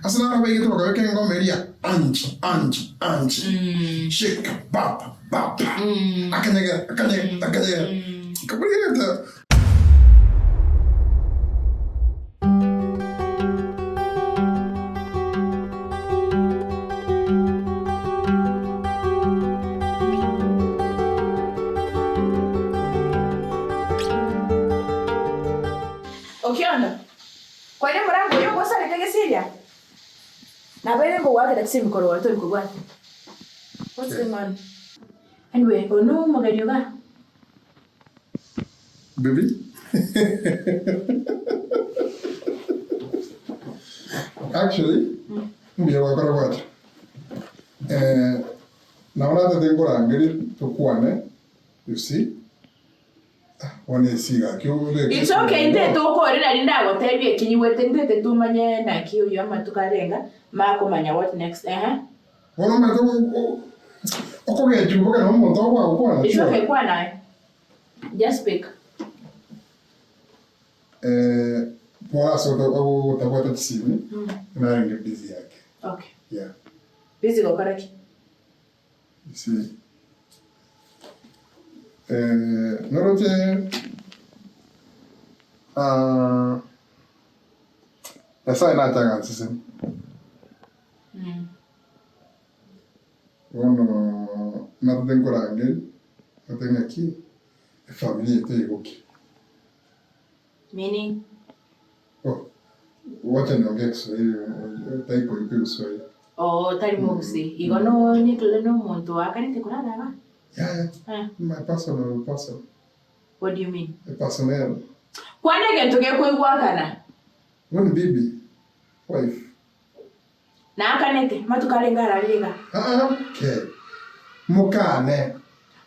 Asana na bege to ka weke ngomeria anchi shake baba akanyega kabiri ta Okiondo. Kwa nini mrango yoko sasa nitege Syria? Na bele ngo wake taksi mkoro wato liko bwana. What's the man? Anyway, ono magari yoga. Baby. Actually, mimi wakora wacha. Naona tatengo angeli tukwane. You see? It's okay, nte toko rina linda gotebi kinyiwete nte tumanye na kiyo yama tukarenga mako manya what next Wono mato okoge chuboka no monto kwa ukona. It's okay kwa nae. Just speak. Kwa sababu utakwata tisini na ringe busy yake. Okay. Yeah. Busy go karaki. You see. Norote esa inataka sisi. Wono natengo rangi natenga ki familia yetu ikoki. Meaning? Oh, wacha niongee Kiswahili, taipo ipi Kiswahili. Oh, tari mogusi. Igono nikule no muntu akanite kulala ba. Yeah. My personal. What do you mean? Personnel. Kwani gento ke kuigwakana? When baby, wife. Na akanete matukalengara liga. Okay. Mukane.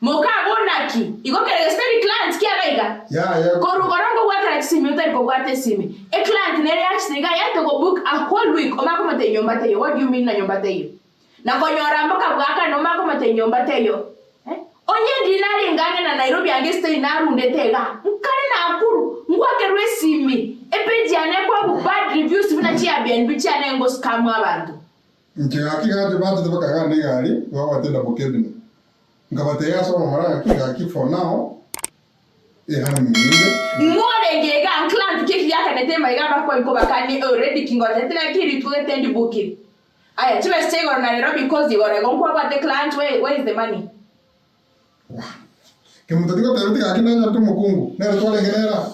Bonaki. Igo kele steady clients kia liga. Yeah. Korugorongo waka simi utari ko gwate simi. A client ne react niga yate go book a whole week o mako mate nyomba teyo. What do you mean na nyomba teyo? Na konyora mbaka bwaka no mako mate nyomba teyo. Onye dinari ngane na Nairobi angeste na runde tega. Nkale na akuru. Ngwake resimi. Epeji anekwa bad reviews vina chia BNB chia nengo scam abantu. Njaki ga debate de baka ngane gari, wa watenda bokebini. Ngabate ya so mara ki for now. Hana mwinde. Ngore ngega client kiki yaka netema igaba kwa iko bakani already kingote tena kiri tu attend booking. Aya, chiwe stay on Nairobi because you are going kwa the client where is the money? Que mutatiga peruti akina nyatu mukungu nera twale ngenera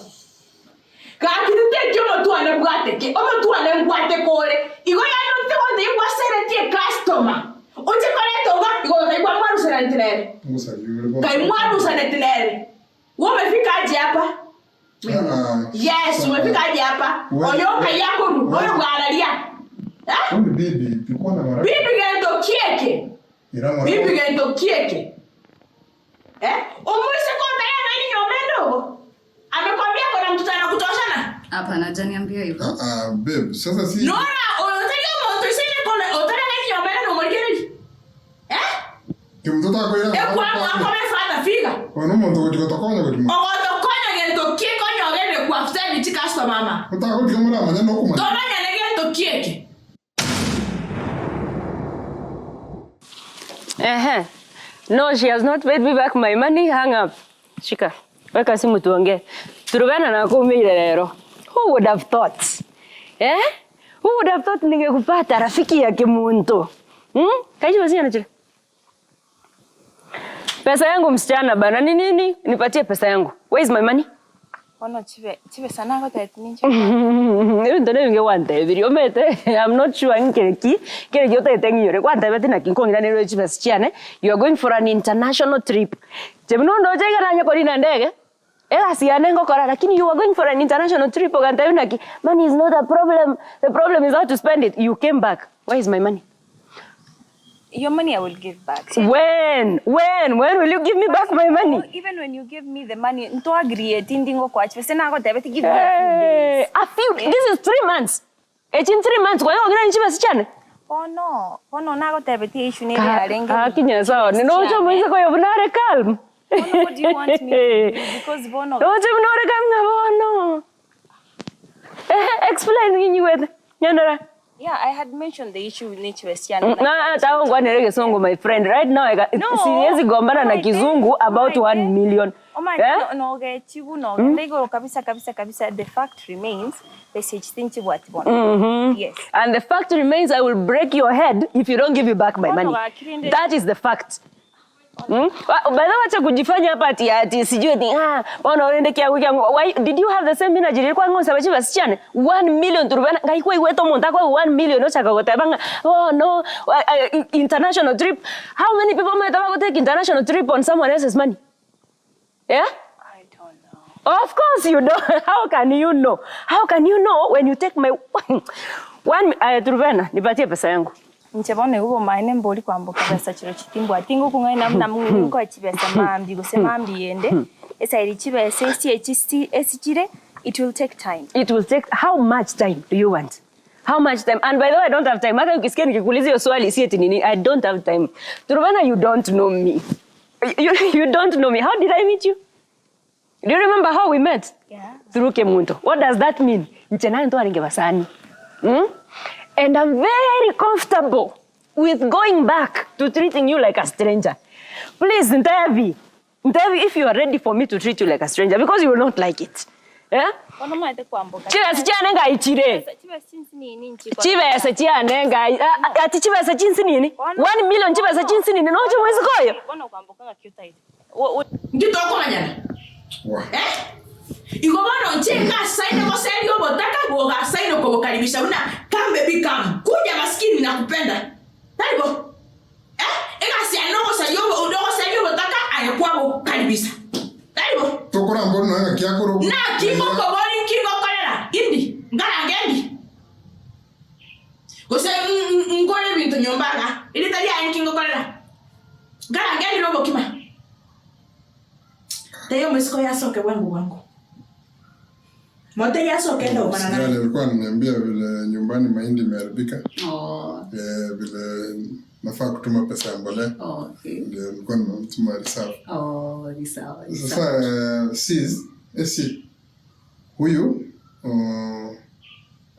ka akite kyo mtu anebwate ke o mtu anebwate kore igo ya no te wonde igwa sere tie customer unje kale toga igo na igwa mwaru sere ntinere musa yule kai mwaru sere ntinere wo mefika aje hapa yes umefika aje hapa onyoka yako ru oyo ngalalia bibi piko na mara bibi gendo kieke Umwisi konta ya nini nyomendo? Amekwambia kuna mtu tana kutoshana? Hapana, hajaniambia hivyo. Babe, sasa si Nora, unataka mtu sije kona, utaka nini nyomendo na mwingine? Kimtoto ako ya. Kwa mefata figa. Wana muntu kutikotokonya kuti. Ogotokonya gento kieko nyogene kwa after ni customer mama. Utaka kuti kamera manya nokuma. Tomanya negento kieke. No, she has not paid me back my money. Hang up. Shika. Weka simu tuongee. Turugana na kuumile lero. Who would have thought? Who would have thought ningekupata rafiki yake muntu? Kaji basi anachile. Pesa yangu msichana bana ni nini? Nipatie pesa yangu. Where is my money? Ono chive sana kwa tete ninja. Ndone nge wante video mete. I'm not sure nkeki. Kile yote tengiyore kwanta beti na kinkongira nero chive sichane. You are going for an international trip. Jemno ndo jega nanya kwa dina ndege. Ela siane ngokora lakini you are going for an international trip oganta yunaki. Money is not a problem. The problem is how to spend it. You came back. Where is my money? Your money I will give back. When will you give me back my money? Even when you give me the money, nto agree tindingo kwa chwe sena go tebe give me a few days. This is 3 months. It's in 3 months. Kwa hiyo ngira nchiba sichane. Oh no na go tebe ti issue ne ya renga. Kinya sawa. Ninocho mwiza kwa yobunare calm. What do you want me to do? Because bono. Nocho bunare calm na bono. Explain nginyi wethe. Nyandara. Yeah, I had mentioned the issue with nature hata wangu anelege songo my friend right now siwezi gombana na kizungu about 1 million. No ge chibu no ndego kabisa the fact remains message thinchi what one. Yes. And the fact remains I will break your head if you don't give me back my money. That is the fact. Bado wacha kujifanya hapa ati sijui ati bwana uende kia wiki yangu. Why did you have the same energy ilikuwa ngosa bachi basichane 1 million turubana ngai kwa iweto monta kwa 1 million no chaka gotabanga no international trip. How many people might have to take international trip on someone else's money? Yeah? I don't know. Of course you don't. How can you know? How can you know when you take my turubana nipatie pesa yangu. Nchebone ubo maine mboli kwamboka basa chiro chitimbo atingo kungai namna mungu ko chibesa mambi gose mambi yende esa iri chibesa esichire it will take time. It will take how much time do you want? How much time? And by the way I don't have time. Hata ukisikia nikikuuliza hiyo swali si eti nini I don't have time. Turubana you don't know me. You don't know me. How did I meet you? Do you remember how we met? Yeah. Through Kemunto. What does that mean? Nchena ndo aringe basani. And I'm very comfortable with going back to treating you like a stranger. Please, Ntavi, if you are ready for me to treat you like a stranger, because you will not like it. Yeah? Chibesa chiane nga ichire. Chibesa chiane nga ati chibesa chinsi nini? 1 million chibesa chinsi nini? No chimwezi koyo. Ndito ko manyana. Iko bana ncheka saini ko serio botaka goga saini ko bokaribisha una come baby come kuja maskini na kupenda taibo ega si anogo sayo udogo sayo botaka ayakwa bokaribisha taibo tokora mbono na kiakoro na kingo ko bori kingo kolera indi ngara ngendi gose ngore bintu nyombaga ili tali ya kingo kolera ngara ngendi robo kima tayo mesiko ya soke wangu Mote ya soke ndo manana. Yale alikuwa ananiambia vile nyumbani mahindi imeharibika. Vile nafaa kutuma pesa ya mbolea. Okay. Ndio nilikuwa nimemtuma reserve. Ni sawa. Sasa huyu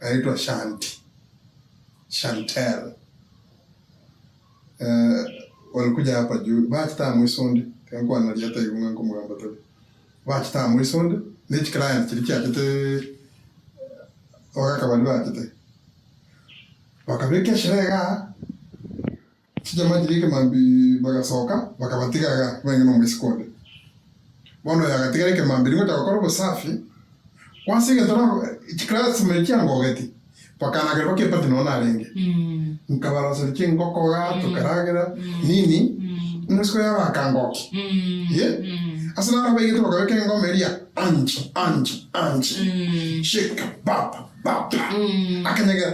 anaitwa Chantel. Walikuja hapa juu. Bata mwisonde. Tangu analiata igunga kumugamba tabi. Bata mwisonde. Nichi client kilikia kite wakakabali bakite wakabirika shirega kijama jirike mambi bagasoka bakabatika bengeno mwiskonde bono yagatika mambi ngo takoro busafi kwasige tona class mekia ngogeti pakana gero ke pati no narenge nkabara so kingo koga tukaragira nini mwisko ya bakangoki asana rabe gitu bakabe kengo meria anchi shake baba akanyega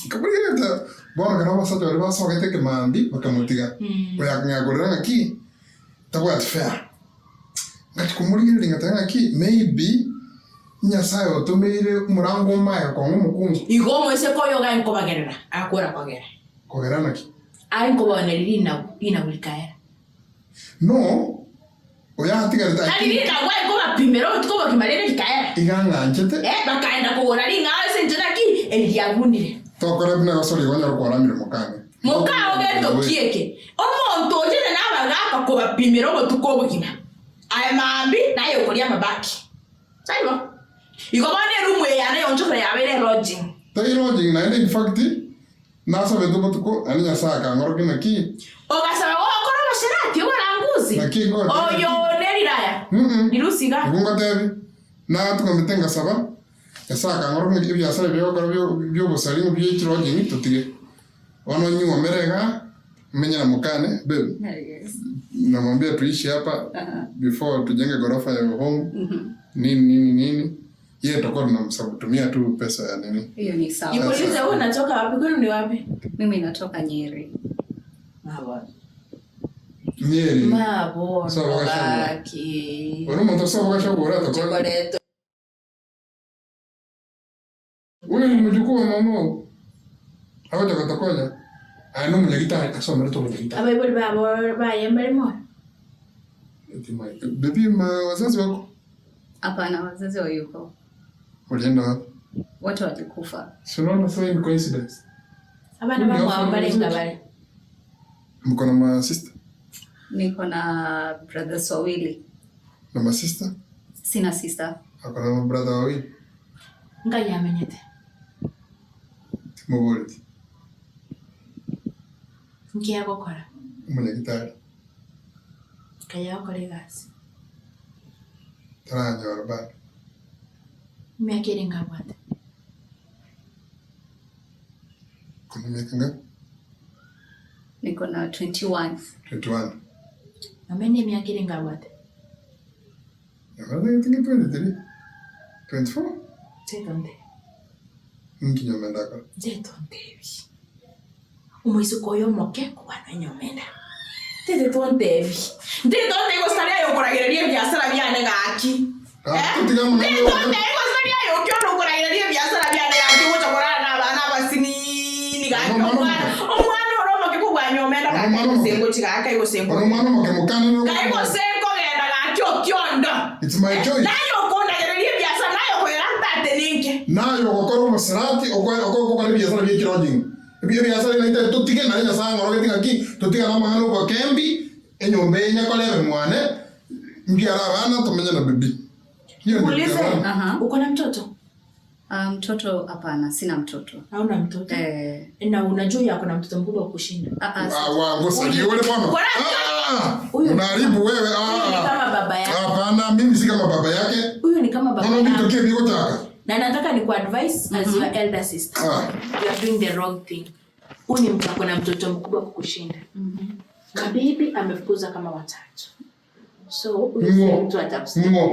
kabirita bona kana basa to ba so gete ke mambi bakamutiga oyakanya goranga ki tabwa fair ngati kumurigire ringatanga ki maybe nyasaye otumire murango mayo kwa mukungu igo mwese koyo ga nko bagerera akora kogera naki ai nko boneliri ina ulikaera no oya hatigarita ari rita gwa ko bapimero tuko bakimarere kikaera iganga njete bakaenda kugora ringa senjera ki eliagunire tokore bina basori gonya rukora mire mukane mukao geto kieke omonto ojene nabaga ko bapimero bo tuko bukina ai mambi nayo koria mabaki saibo igobane rumwe yana yonjora yabere lodging tai lodging na in fact nasa vedo botuko ani nyasaka ngoro kina ki ogasaba okora bashirati obaranguzi nakingo oyo neriraya nirusiga ngunga tebi na tukamitenga saba yasaka ngoro kina ibya sara byo koro byo bosali byo lodging tutige wano nyuo merega menya na mukane babe namwambia tuishi hapa before tujenge gorofa ya home nini yeye tutakuwa tunamsabutumia tu pesa ya nini. Hiyo ni sawa. Niulize wewe unatoka wapi? Kwani ni wapi? Mimi natoka Nyeri. Nyeri. Mabo. Baki. Wewe mtu sasa wakashagora atakuwa. Wewe ni mjukuu wa mama. Hawa takatakonya. Ano mnyagita kasoma mtu mnyagita. Aba ibo ba yembele mo. Bibi wazazi wako? Hapana, wazazi wayuko. Walienda wapi? Wote walikufa. So no same coincidence. Abana bangu wabale ngabale. Mko na ma sister? Niko na brothers wawili. Na ma sister? Sina sister. Akona ma brother wawili. Ngai amenyete. Muboleti. Ngiye gukora. Umunyagitari. Kaya gukora gasi. Taranya warabana. Miaka irenga bwate. Kuna miaka ngapi? Niko na 21. 21. Amene miaka irenga bwate. Yamana tingi 23. 24. Tetonde. Nkinyomenda ka. Tetondebi. Umwisi koyo moke kubana nyomenda. Tetondebi. Tetonde gostaria yo koragereria biashara byane gaki. Tetonde gostaria yo kyono koragereria biashara byane gaki gocha korana na bana basini ni gaki. Omwana oromo ke kubwa nyomenda gaki sengo chigaka yo sengo. Omwana moke mukana no. Kai go sengo genda gaki Okiondo. It's my choice. Nayo koragereria biashara nayo koeranta teninke. Nayo gokoro musarati okoko kana biashara by'ikirojinga. Biashara inaita tutige na nya sanga rogetinga aki tutiga na mahano kwa kembi enyombe nya kole mwane ngiara bana tumenya na bibi. Ulize, uko na mtoto? Mtoto hapana, sina mtoto. Hauna mtoto? Na unajua yako na mtoto mkubwa kushinda. Ngosa jione bwana. Unaharibu wewe. Huyu ni kama baba yake. Hapana, mimi si kama baba yake. Huyu ni kama baba yake. Mimi tokee biko taka. Na nataka ni advice as your elder sister. You are doing the wrong thing. Huyu ni mtu na mtoto mkubwa kukushinda. Kabibi amefukuza kama watatu. So huyu mtu atakusaidia.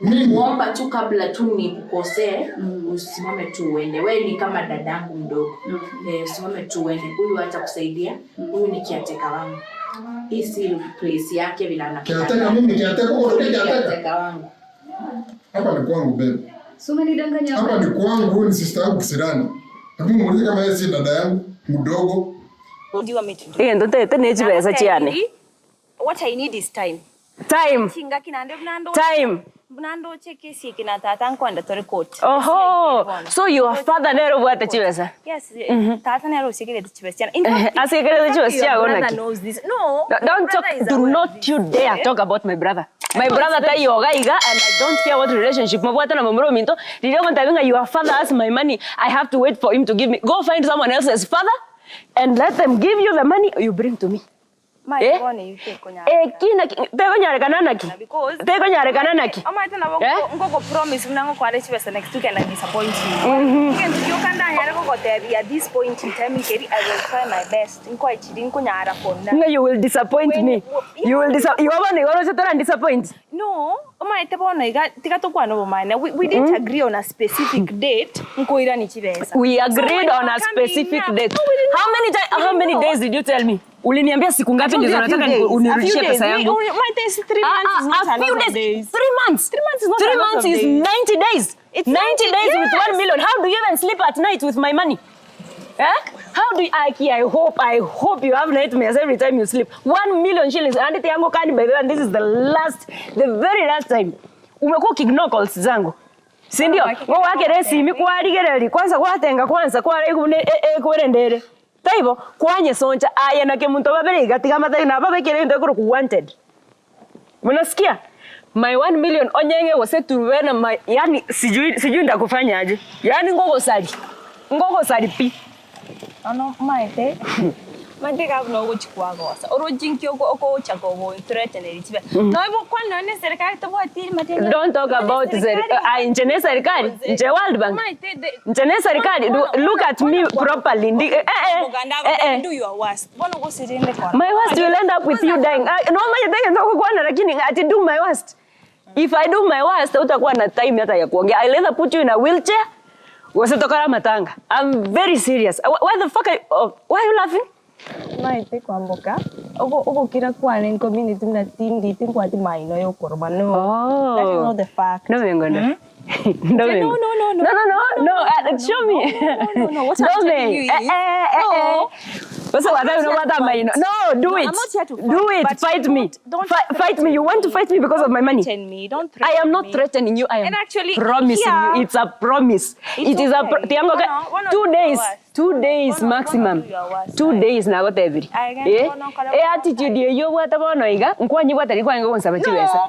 Muomba tu kabla tu nikukosee, usimame tu uende. Wewe ni kama dadangu mdogo. Usimame tu uende. Huyu hatakusaidia. Huyu ni kiateka wangu. Hii si place yake bila anapenda. Kiateka mimi kiateka uko kiateka wangu. Hapa ni kwangu babe. So umenidanganya. Hapa ni kwangu, huyu ni sister yangu Kisirani. Hebu muulize kama yeye si dada yangu mdogo. Ndo tete nechi pesa chiane. What I need is time. Time. Chinga kinande mnando. Time. Mnando cheki si kina tata nkwanda to record. Oh, so your father nero bwate chibesa? Yes, tata nero sikile chibesa. Asikile chibesa gonna knows this. No. Don't talk, do not you dare talk about my brother. My brother tai yoga iga and I don't care what relationship mabwata na mamro minto. Ndio kontabinga your father has my money. I have to wait for him to give me. Go find someone else's father and let them give you the money you bring to me. Kina tego nyare kananaki. Tego nyare kananaki. Ama tena ngoko promise mnango kwa rechi pesa next week and I disappoint you. You can nyare ngoko tebi at this point in time I will try my best. Nko ichidi nko nyara kona. You will disappoint me. You will you want to disappoint. No, oma itebona tika to kwa no mine. We didn't agree on a specific date. Nko ira ni chibesa. We agreed on a specific date. How many days did you tell me? Uliniambia siku ngapi ndizo nataka unirudishie pesa yangu? My days 3 months is not a lot of days. 3 months. 3 months is not a lot of days. 3 months is 90 days. It's 90 days with 1 million. How do you even sleep at night with my money? How do I hope you have nightmares every time you sleep. 1 million shillings. And yangu kani by the way, and this is the very last time. Umekuwa kignore calls zangu. Si ndio? Wewe wake resi mikwarigereri kwanza kwatenga kwanza kwa kurendere. Taibo kwanye soncha aya na kemuntu babere gatiga matai na babekere ndo kuro wanted. Mnasikia? My 1 million onyenge wose tuwena my yani sijui ndakufanya aje. Yani ngoko sali pi. Ano maite. Maite ka no go chikwago sa. Oro jinki oko chako go threaten richibe. No ibo kwa none serikali to bwati matenda. Don't talk about injene serikali, nje World Bank. Nje serikali, look at me properly. Do your worst. Bono go sirende kwa. My worst will end up with you dying. No maite ndoko kwa lakini ati do my worst. If I do my worst utakuwa na time hata ya kuongea. I'll either put you in a wheelchair. Wasitokara matanga. I'm very serious. Why the fuck why are you laughing? Maite kwamboka ogo kira kwa nen community na tindi tingwa ti maino yo korba no. That is not the fact. No vengo no. No. Show me. No. What I'm telling you is But so what I know what am I? No, do it. I'm not here to fight. Do it. But Fight me. Fight me. You want to fight me because of my money? Threaten me. Don't threaten I am not me. threatening you. I am And actually, promising here, you. It's a promise. It's It is okay. a Tiango. One or 2 two days. hours. 2 days One or maximum. two hours. 2 days na go tebiri. Attitude yo wata bono iga. Nkwanyi wata ri kwango onsaba chibesa.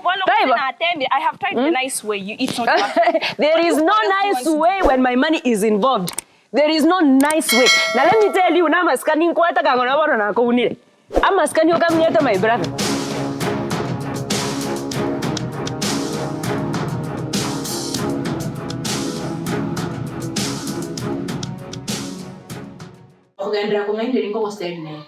I have tried the nice way. It's not working. There is no nice way when my money is involved. There is no nice way. Now let me tell you, na maskani nkwata kangona bono na ko unire. Amaskani okamnyeta my brother. Ogendra ko ngende ningo ko stay ne.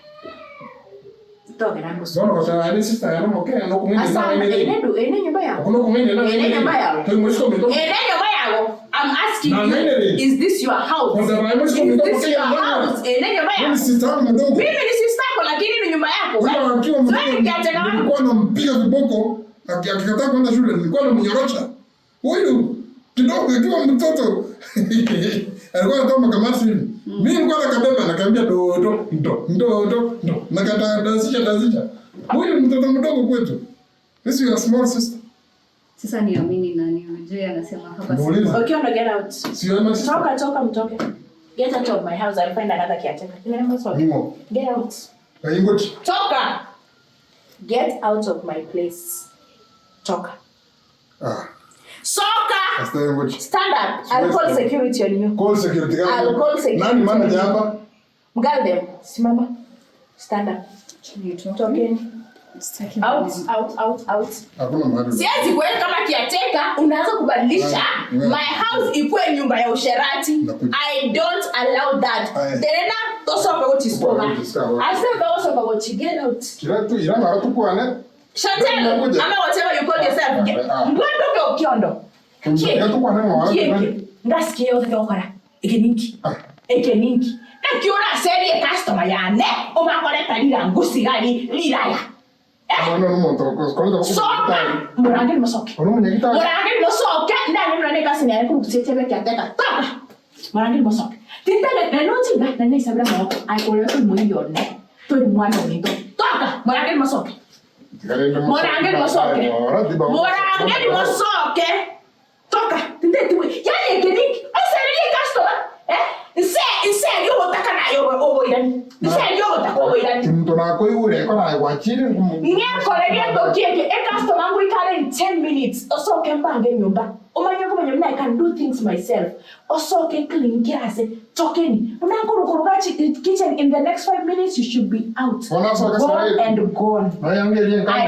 To gera ngo. Bono kota ani sister yana moke no kumende na ene. Ene nyumba yako. Kuno kumende na Ene nyumba yako. To mwisho mito. Ene nyumba yako. I'm asking Na you, nene. is this your house? Kwanza na mwisho Is mito this your house? Ene nyumba Mimi yako. sister yangu mdogo. Mimi ni sister yako lakini ni nyumba yako. Wewe akiwa mdogo. Nilikuwa nampiga viboko akikataa kwenda shule nilikuwa namnyorosha. Huyu kidogo akiwa mtoto. Alikuwa anatoa kamasi hivi. Mimi nilikuwa nakabeba nakamwambia ndo. Nakadazisha. Huyu mtoto mdogo kwetu. This is your small sister. Sasa niamini nani? Unajua anasema hapa si. Okiondo, get out. Sio ama sister. Toka mtoke. Get out of my house. I'll find another caretaker. Nimo. Get out. Aingochi. Toka. Get out of my place. Toka. Soka. Aingochi. Stand up. I'll call security on you. Call security gani? I'll call security. Nani manager hapa? Mgalde, simama. Stand up. Tokeni. Out. Hakuna mahali. Siwezi kuweka kama kiateka, unaanza kubadilisha my house ikuwe nyumba ya usherati. I don't allow that. Tena tosoka uchiskoga. I said tosoka uchiget out. Kila tu ila mara tu kwane. Chantel, ama whatever you call yourself. Ngondo Okiondo. Kila tu kwane mwa. Ngasikie yote ndokora. Ekeninki. Na kiona serie customer yane, omakore talira ngusigari liraya. No, moto. Soka. Murangi masoke. Murangi masoke. Ndani mrane kasi ni aliku kusetebe kiateka. Toka. Murangi masoke. Titale na noti ga na nisa bra mo. Ai kole ko mo yone. To ni mwana wito. Toka. Murangi masoke. Murangi masoke. Toka. Tinde tu. Yani kedik. Asali customer. Nse yo wotaka na yo obo idan. Nse yo wotaka obo idan. Mtu na ko yule ko na wachiri Ngiyakholeke tokieke customer ngo ikale in 10 minutes. Osoke mbange nyumba. Umanye ko manje I can do things myself. Osoke clean kiase. Tokeni. Unankuru gachi kitchen in the next 5 minutes you should be out. Gone and gone. I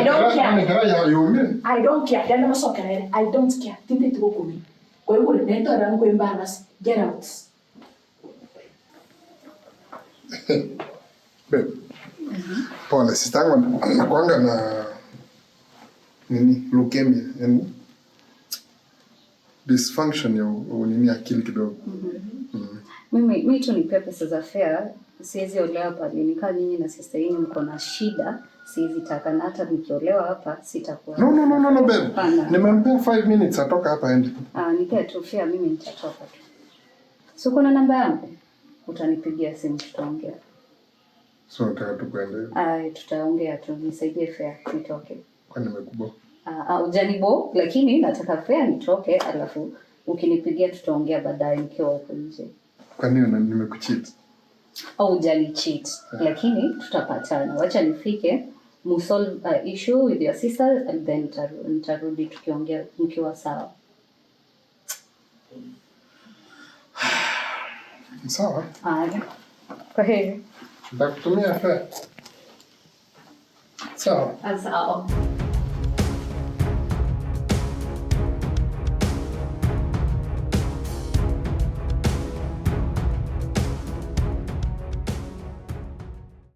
don't care. I don't care. Then masoke na I don't care. Tinde tuko kumi. Kwa hiyo ndio rango embarrass. Get out. Pole, sistangu nakuanga na leukemia, yani dysfunction ya akili kidogo. Mimi tu nipe pesa za fare, siwezi olewa pale. Nikaa nyinyi na sister yenu mko na shida, siwezi taka na hata nikiolewa hapa sitakuwa. No babe. Nimempea 5 minutes atoka hapa ende. Nipe tu fare, mimi nitatoka tu. So kuna namba yangu? Utanipigia simu tutaongea. So nataka tukwende. Tutaongea tu, nisaidie fare nitoke. Kwani nimekubo? Ujanibo, lakini nataka fare nitoke, alafu ukinipigia tutaongea baadaye nikiwa huko nje. Kwani nimekucheat? Ujani cheat, lakini tutapatana. Wacha nifike, solve issue with your sister and then nitarudi tukiongea mkiwa sawa. Sawa. Kwa heri. Nitakutumia fare. Sawa. Sawa.